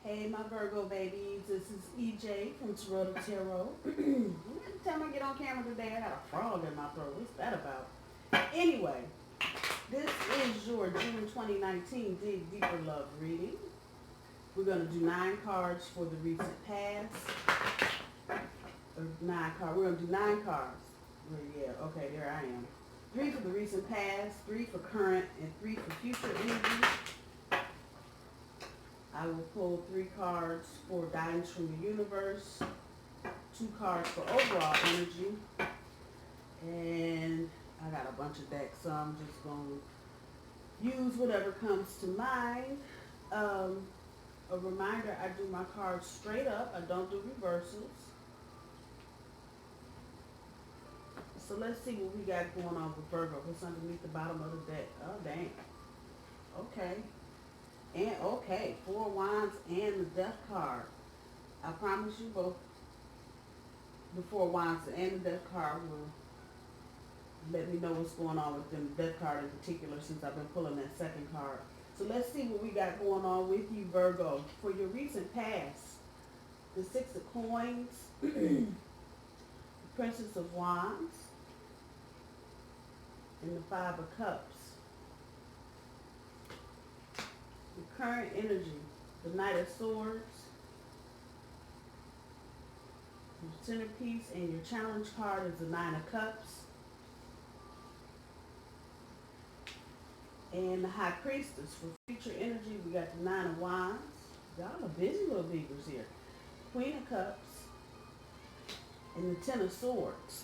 Hey, my Virgo babies. This is EJ from Taurota Tarot. Every time I get on camera today, I got a frog in my throat. What's that about? Anyway, this is your June 2019 Dig Deeper Love reading. We're going to do 9 cards for the recent past. Or 9 cards. We're going to do 9 cards. Yeah, okay, there I am. 3 for the recent past, 3 for current, and 3 for future energy. I will pull 3 cards for guidance from the universe, 2 cards for overall energy, and I got a bunch of decks, so I'm just going to use whatever comes to mind. A reminder, I do my cards straight up. I don't do reversals. So let's see what we got going on with Virgo. What's underneath the bottom of the deck? Oh, dang. Okay. And okay, 4 wands and the death card. I promise you both the 4 wands and the death card will let me know what's going on with them. The death card in particular, since I've been pulling that second card. So let's see what we got going on with you, Virgo. For your recent past, the 6 of coins, the Princess of Wands, and the 5 of cups. The current energy, the Knight of Swords, your centerpiece, and your challenge card is the 9 of Cups. And the High Priestess. For future energy, we got the 9 of Wands. Y'all are busy little beavers here. Queen of Cups. And the 10 of Swords.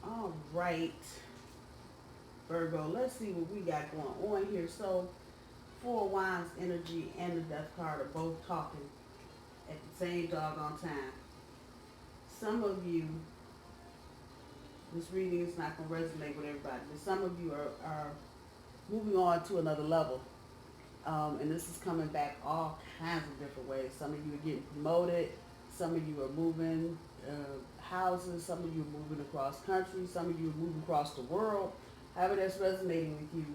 All right, Virgo, let's see what we got going on here. So, 4 wands energy and the death card are both talking at the same doggone time. Some of you, this reading is not going to resonate with everybody, but some of you are moving on to another level. And this is coming back all kinds of different ways. Some of you are getting promoted. Some of you are moving houses. Some of you are moving across country. Some of you are moving across the world. However that's resonating with you.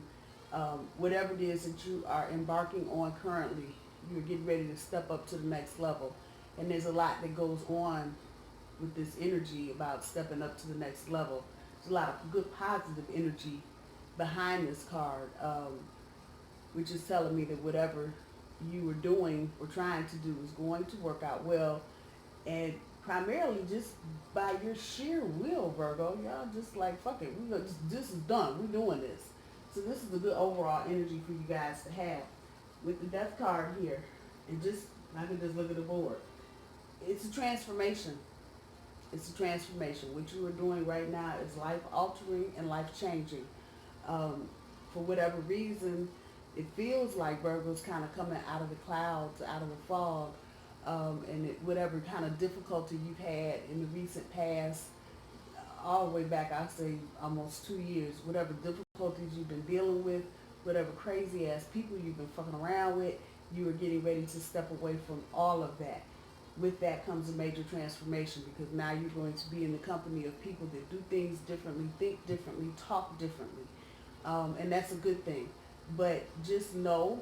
Whatever it is that you are embarking on currently, you're getting ready to step up to the next level. And there's a lot that goes on with this energy about stepping up to the next level. There's a lot of good positive energy behind this card, which is telling me that whatever you were doing or trying to do is going to work out well. And primarily just by your sheer will, Virgo. Y'all just like, fuck it, this is done. We're doing this. So this is a good overall energy for you guys to have. With the death card here, and I can just look at the board. It's a transformation. It's a transformation. What you are doing right now is life altering and life changing. For whatever reason, it feels like Virgo's kind of coming out of the clouds, out of the fog, and whatever kind of difficulty you've had in the recent past, all the way back, I say almost 2 years, whatever difficulties you've been dealing with, whatever crazy ass people you've been fucking around with, you are getting ready to step away from all of that. With that comes a major transformation, because now you're going to be in the company of people that do things differently, think differently, talk differently. And that's a good thing. But just know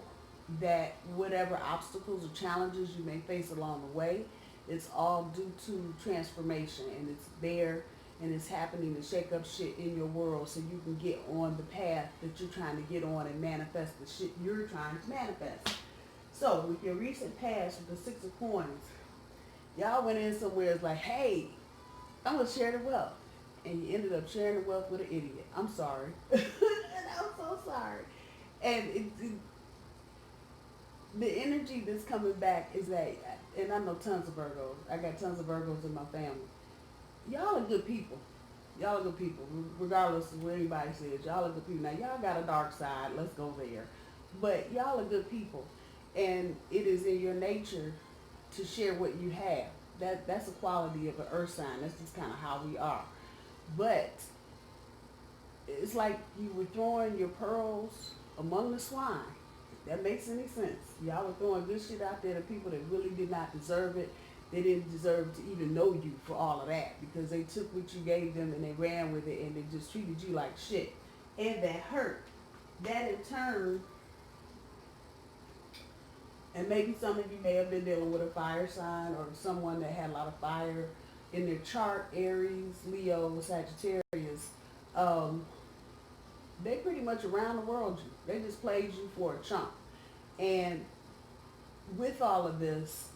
that whatever obstacles or challenges you may face along the way, it's all due to transformation, and it's there. And it's happening to shake up shit in your world so you can get on the path that you're trying to get on and manifest the shit you're trying to manifest. So with your recent past with the 6 of coins, y'all went in somewhere, it's like, hey, I'm going to share the wealth. And you ended up sharing the wealth with an idiot. I'm sorry. And I'm so sorry. And the energy that's coming back is that, and I know tons of Virgos. I got tons of Virgos in my family. Y'all are good people. Y'all are good people, regardless of what anybody says. Y'all are good people. Now, y'all got a dark side. Let's go there. But y'all are good people. And it is in your nature to share what you have. That's a quality of an earth sign. That's just kind of how we are. But it's like you were throwing your pearls among the swine. If that makes any sense. Y'all were throwing good shit out there to people that really did not deserve it. They didn't deserve to even know you for all of that, because they took what you gave them and they ran with it, and they just treated you like shit. And that hurt. That in turn And maybe some of you may have been dealing with a fire sign or someone that had a lot of fire in their chart, Aries, Leo, Sagittarius. Um, they pretty much around the world you. They just played you for a chump. And with all of this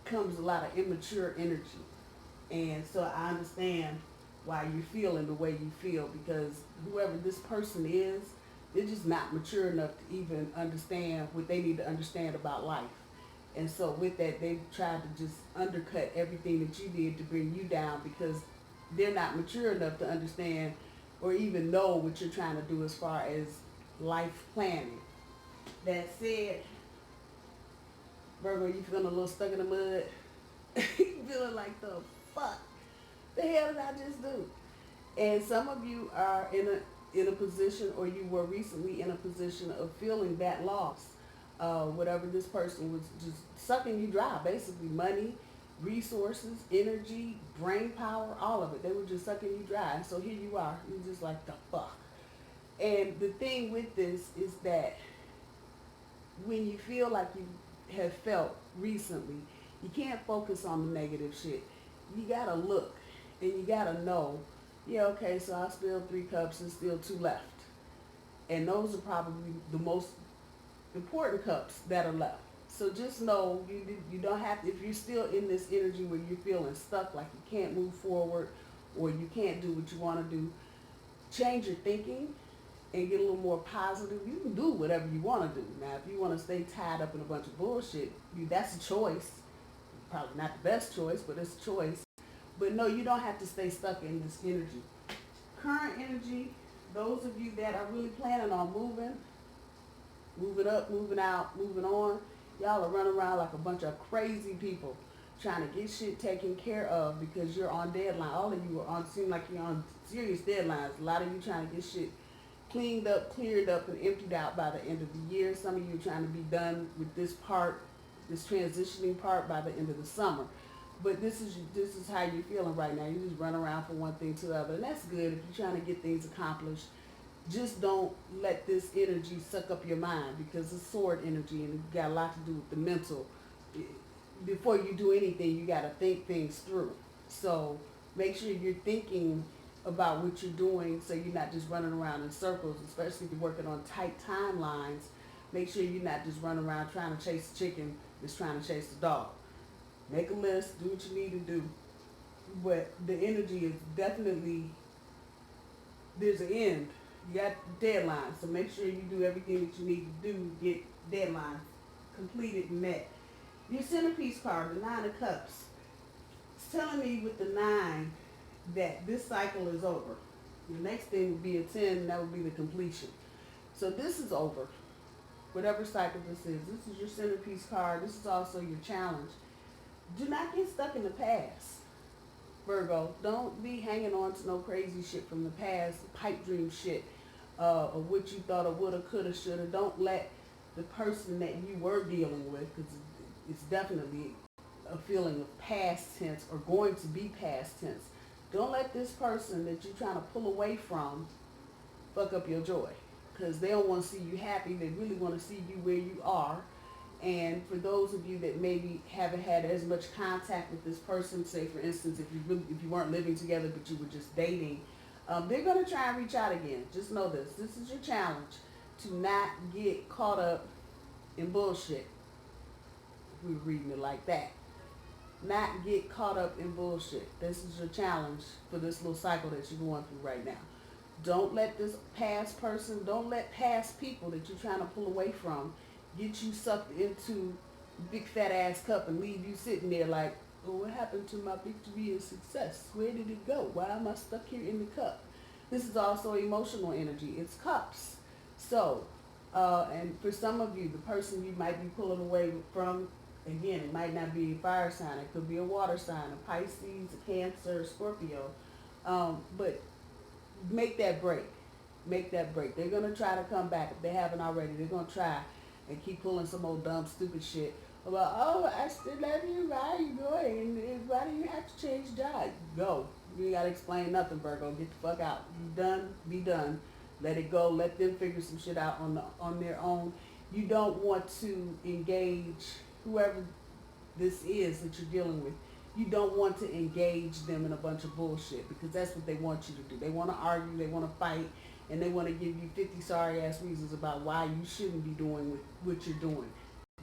comes a lot of immature energy. And so I understand why you're feeling the way you feel, because whoever this person is, they're just not mature enough to even understand what they need to understand about life. And so with that, they've tried to just undercut everything that you did to bring you down, because they're not mature enough to understand or even know what you're trying to do as far as life planning. That said, Virgo, you feeling a little stuck in the mud? You feeling like, the fuck? The hell did I just do? And some of you are in a position, or you were recently in a position of feeling that loss. Whatever this person was just sucking you dry, basically money, resources, energy, brain power, all of it. They were just sucking you dry. And so here you are. You're just like, the fuck. And the thing with this is that when you feel like you have felt recently, you can't focus on the negative shit. You gotta look and you gotta know, yeah, okay, so I spilled 3 cups and still 2 left. And those are probably the most important cups that are left. So just know you don't have to, if you're still in this energy where you're feeling stuck, like you can't move forward or you can't do what you want to do, change your thinking and get a little more positive. You can do whatever you want to do. Now, if you want to stay tied up in a bunch of bullshit, that's a choice. Probably not the best choice, but it's a choice. But no, you don't have to stay stuck in this energy. Current energy, those of you that are really planning on moving up, moving out, moving on, y'all are running around like a bunch of crazy people trying to get shit taken care of because you're on deadline. All of you are on, seem like you're on serious deadlines. A lot of you trying to get shit cleaned up, cleared up, and emptied out by the end of the year. Some of you are trying to be done with this part, this transitioning part, by the end of the summer. But this is how you're feeling right now. You just run around from one thing to the other, and that's good if you're trying to get things accomplished. Just don't let this energy suck up your mind, because it's sword energy and it got a lot to do with the mental. Before you do anything, you got to think things through. So make sure you're thinking about what you're doing, so you're not just running around in circles, especially if you're working on tight timelines. Make sure you're not just running around trying to chase the chicken that's trying to chase the dog. Make a list, do what you need to do. But the energy is definitely, there's an end. You got deadlines, so make sure you do everything that you need to do to get deadlines completed and met. Your centerpiece card, the 9 of Cups, it's telling me with the 9 that this cycle is over. The next thing would be a 10, and that would be the completion. So this is over. Whatever cycle this is your centerpiece card. This is also your challenge. Do not get stuck in the past, Virgo. Don't be hanging on to no crazy shit from the past, pipe dream shit, of what you thought of, woulda, coulda, shoulda. Don't let the person that you were dealing with, because it's definitely a feeling of past tense or going to be past tense. Don't let this person that you're trying to pull away from fuck up your joy, because they don't want to see you happy. They really want to see you where you are. And for those of you that maybe haven't had as much contact with this person, say for instance, if you weren't living together but you were just dating, they're going to try and reach out again. Just know this. This is your challenge, to not get caught up in bullshit. If we were reading it like that. Not get caught up in bullshit. This is your challenge for this little cycle that you're going through right now. Don't let this past person, don't let past people that you're trying to pull away from get you sucked into big fat ass cup and leave you sitting there like, oh, what happened to my victory and success? Where did it go? Why am I stuck here in the cup? This is also emotional energy. It's cups. So, and for some of you, the person you might be pulling away from, again, it might not be a fire sign. It could be a water sign, a Pisces, a Cancer, a Scorpio. But make that break. Make that break. They're going to try to come back. If they haven't already, they're going to try and keep pulling some old dumb, stupid shit about, oh, I still love you, why are you going? And why do you have to change jobs? Go. You ain't got to explain nothing, Virgo. Get the fuck out. You done, be done. Let it go. Let them figure some shit out on their own. You don't want to engage whoever this is that you're dealing with. You don't want to engage them in a bunch of bullshit because that's what they want you to do. They want to argue, they want to fight, and they want to give you 50 sorry ass reasons about why you shouldn't be doing what you're doing.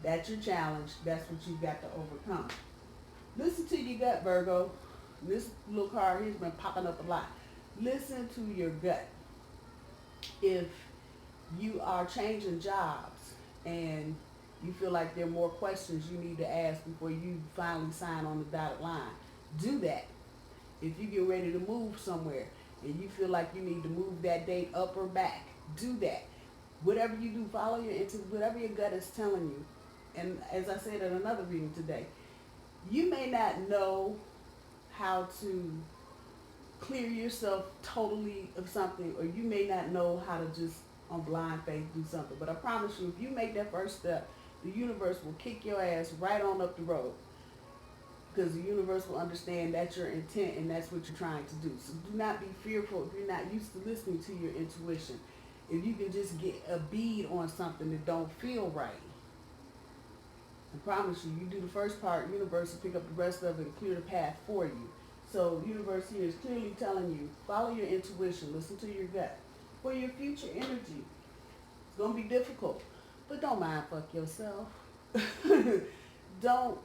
That's your challenge. That's what you've got to overcome. Listen to your gut, Virgo. This little card here's been popping up a lot. Listen to your gut. If you are changing jobs and you feel like there are more questions you need to ask before you finally sign on the dotted line, do that. If you get ready to move somewhere and you feel like you need to move that date up or back, do that. Whatever you do, follow your whatever your gut is telling you. And as I said in another reading today, you may not know how to clear yourself totally of something, or you may not know how to just on blind faith do something. But I promise you, if you make that first step, the universe will kick your ass right on up the road. Because the universe will understand that's your intent and that's what you're trying to do. So do not be fearful if you're not used to listening to your intuition. If you can just get a bead on something that don't feel right, I promise you, you do the first part, universe will pick up the rest of it and clear the path for you. So universe here is clearly telling you, follow your intuition, listen to your gut. For your future energy, it's going to be difficult, but don't mind fuck yourself. Don't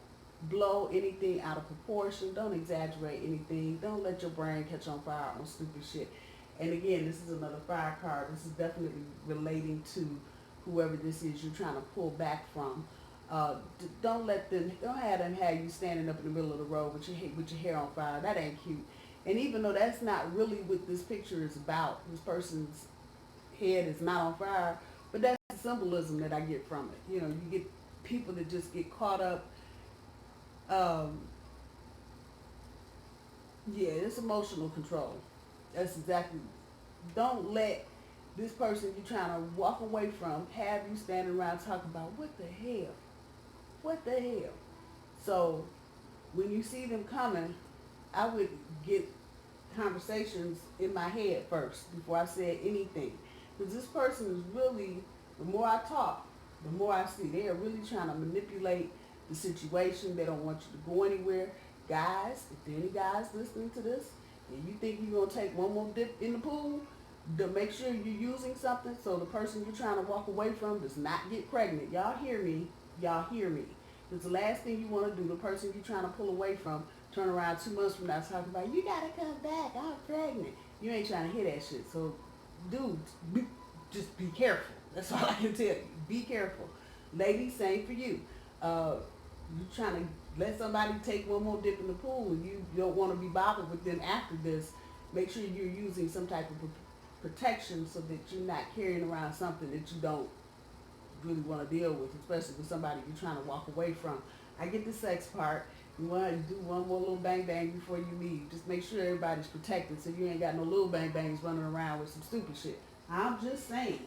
blow anything out of proportion. Don't exaggerate anything. Don't let your brain catch on fire on stupid shit. And again, this is another fire card. This is definitely relating to whoever this is you're trying to pull back from. Don't have them have you standing up in the middle of the road with your hair on fire. That ain't cute. And even though that's not really what this picture is about, this person's head is not on fire, but that's the symbolism that I get from it. You know, you get people that just get caught up. Yeah, it's emotional control. That's exactly. Don't let this person you're trying to walk away from have you standing around talking about what the hell. What the hell? So when you see them coming, I would get conversations in my head first before I said anything. Because this person is really, the more I talk, the more I see they are really trying to manipulate the situation. They don't want you to go anywhere. Guys, if there are any guys listening to this, and you think you're going to take one more dip in the pool, to make sure you're using something so the person you're trying to walk away from does not get pregnant. Y'all hear me? Y'all hear me? Because the last thing you want to do, the person you're trying to pull away from, turn around 2 months from now talking about, you got to come back, I'm pregnant. You ain't trying to hear that shit. So, dudes, just be careful. That's all I can tell you. Be careful. Ladies, same for you. You trying to let somebody take one more dip in the pool and you don't want to be bothered with them after this. Make sure you're using some type of protection so that you're not carrying around something that you don't really want to deal with, especially with somebody you're trying to walk away from. I get the sex part. You want to do one more little bang bang before you leave. Just make sure everybody's protected so you ain't got no little bang bangs running around with some stupid shit. I'm just saying.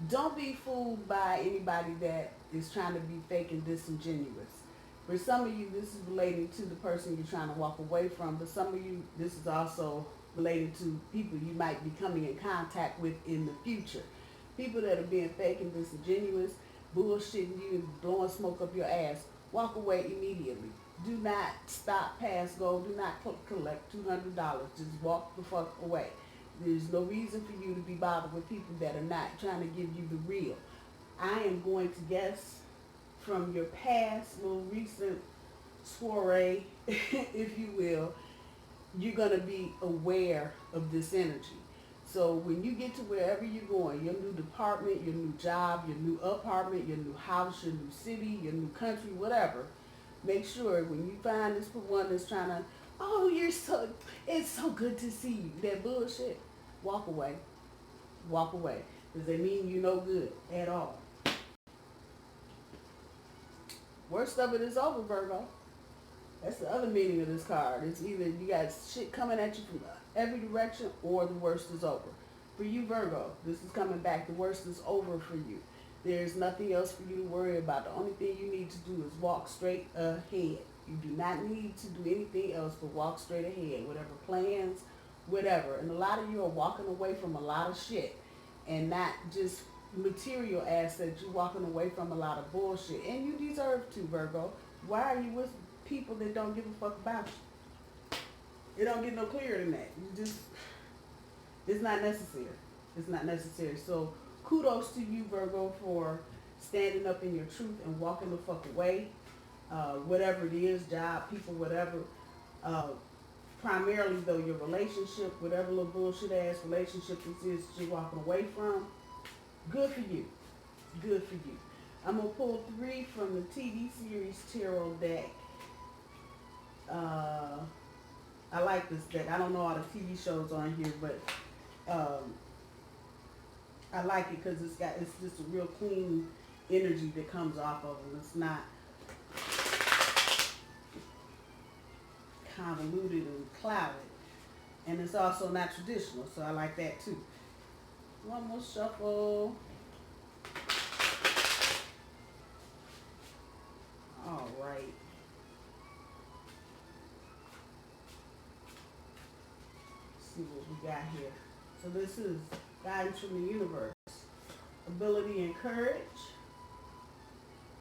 Don't be fooled by anybody that is trying to be fake and disingenuous. For some of you, this is relating to the person you're trying to walk away from, but some of you, this is also relating to people you might be coming in contact with in the future. People that are being fake and disingenuous, bullshitting you and blowing smoke up your ass, walk away immediately. Do not stop past go. Do not collect $200. Just walk the fuck away. There's no reason for you to be bothered with people that are not trying to give you the real. I am going to guess from your past, little recent soiree, if you will, you're going to be aware of this energy. So when you get to wherever you're going, your new department, your new job, your new apartment, your new house, your new city, your new country, whatever, make sure when you find this one that's trying to, oh, it's so good to see you, that bullshit, walk away. Walk away. Because they mean you no good at all. Worst of it is over, Virgo. That's the other meaning of this card. It's either you got shit coming at you from every direction or the worst is over. For you, Virgo, this is coming back. The worst is over for you. There's nothing else for you to worry about. The only thing you need to do is walk straight ahead. You do not need to do anything else but walk straight ahead. Whatever plans, whatever. And a lot of you are walking away from a lot of shit. and not just material assets. You're walking away from a lot of bullshit, and you deserve to, Virgo. Why are you with people that don't give a fuck about you? It don't get no clearer than that. You just, it's not necessary. It's not necessary. So kudos to you, Virgo, for standing up in your truth and walking the fuck away. Whatever it is, job, people, whatever. Primarily though, your relationship, whatever little bullshit ass relationship this is that you're walking away from, good for you. Good for you. I'm going to pull 3 from the TV series Tarot deck. I like this deck. I don't know all the TV shows on here, but I like it because it's just a real clean energy that comes off of it. It's not convoluted and clouded. And it's also not traditional, so I like that too. One more shuffle. All right. Let's see what we got here. So this is guidance from the universe. Ability and courage.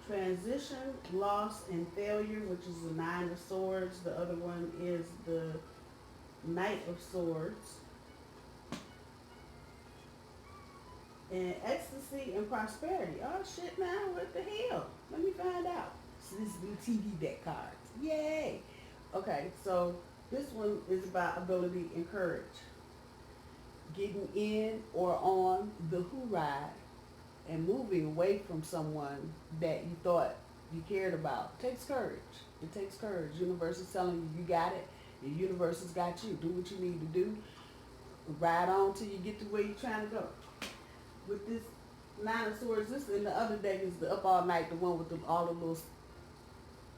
Transition, loss, and failure, which is the 9 of Swords. The other one is the Knight of Swords. And ecstasy and prosperity. Oh shit, now what the hell? Let me find out. So this is the TV deck cards. Yay! Okay, so this one is about ability and courage. Getting in or on the who ride and moving away from someone that you thought you cared about. It takes courage. It takes courage. Universe is telling you you got it. The universe has got you. Do what you need to do. Ride on till you get to where you're trying to go. With this 9 of Swords, this in the other deck is the Up All Night, the one with all the little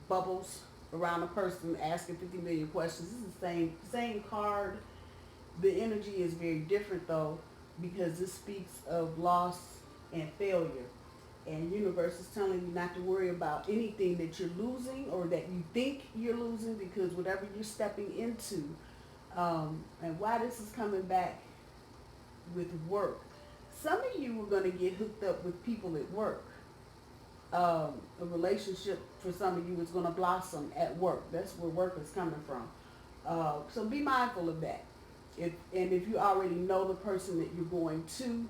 bubbles around a person asking 50 million questions. This is the same card. The energy is very different though, because this speaks of loss and failure. And universe is telling you not to worry about anything that you're losing or that you think you're losing, because whatever you're stepping into, and why this is coming back with work. Some of you are going to get hooked up with people at work. A relationship for some of you is going to blossom at work. That's where work is coming from. So be mindful of that. If you already know the person that you're going to,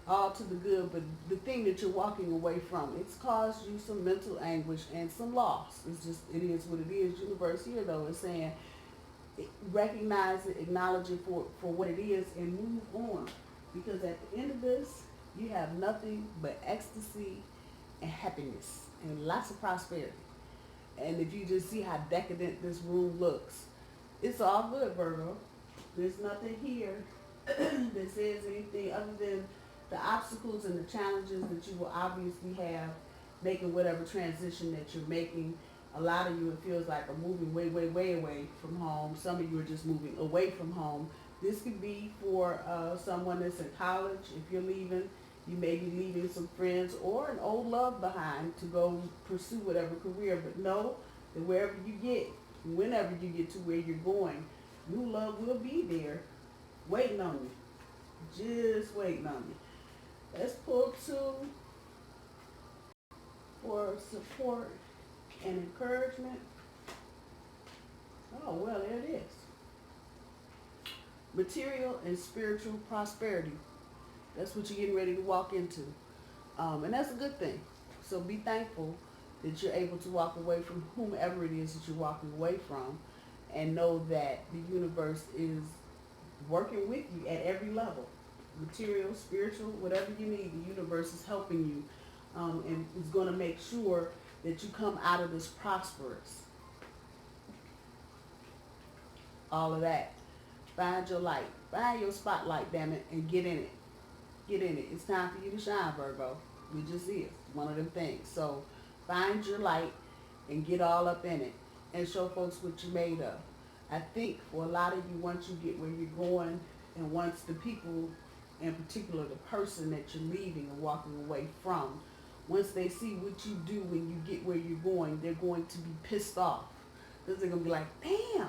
all to the good, but the thing that you're walking away from, it's caused you some mental anguish and some loss. It's just, it is what it is. Universe here though is saying, recognize it, acknowledge it for what it is, and move on. Because at the end of this, you have nothing but ecstasy and happiness and lots of prosperity. And if you just see how decadent this room looks, it's all good, Virgo. There's nothing here that says anything other than the obstacles and the challenges that you will obviously have making whatever transition that you're making. A lot of you, it feels like, are moving way, way, way away from home. Some of you are just moving away from home. This could be for someone that's in college. If you're leaving, you may be leaving some friends or an old love behind to go pursue whatever career. But know that wherever you get, whenever you get to where you're going, new love will be there waiting on you. Just waiting on you. Let's pull 2 for support and encouragement. Oh, well, there it is. Material and spiritual prosperity. That's what you're getting ready to walk into. And that's a good thing. So be thankful that you're able to walk away from whomever it is that you're walking away from, and know that the universe is working with you at every level. Material, spiritual, whatever you need, the universe is helping you, and is going to make sure that you come out of this prosperous. All of that. Find your light. Find your spotlight, damn it, and get in it. Get in it. It's time for you to shine, Virgo. It just is. One of them things. So find your light and get all up in it and show folks what you're made of. I think for a lot of you, once you get where you're going, and once the people, in particular the person that you're leaving and walking away from, once they see what you do when you get where you're going, they're going to be pissed off. Because they're going to be like, damn,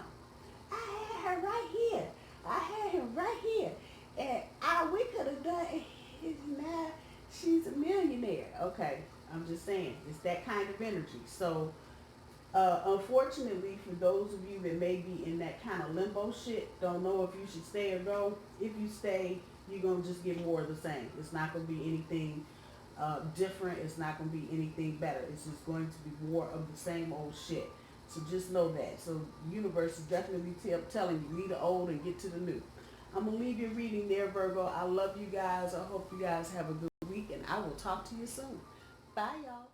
I had her right here. I had him right here. And we could have that is not, she's a millionaire. Okay, I'm just saying, it's that kind of energy. So, unfortunately, for those of you that may be in that kind of limbo shit, don't know if you should stay or go. If you stay, you're gonna just get more of the same. It's not gonna be anything different. It's not gonna be anything better. It's just going to be more of the same old shit. So just know that. So the universe is definitely telling you, leave the old and get to the new. I'm gonna leave your reading there, Virgo. I love you guys. I hope you guys have a good week, and I will talk to you soon. Bye, y'all.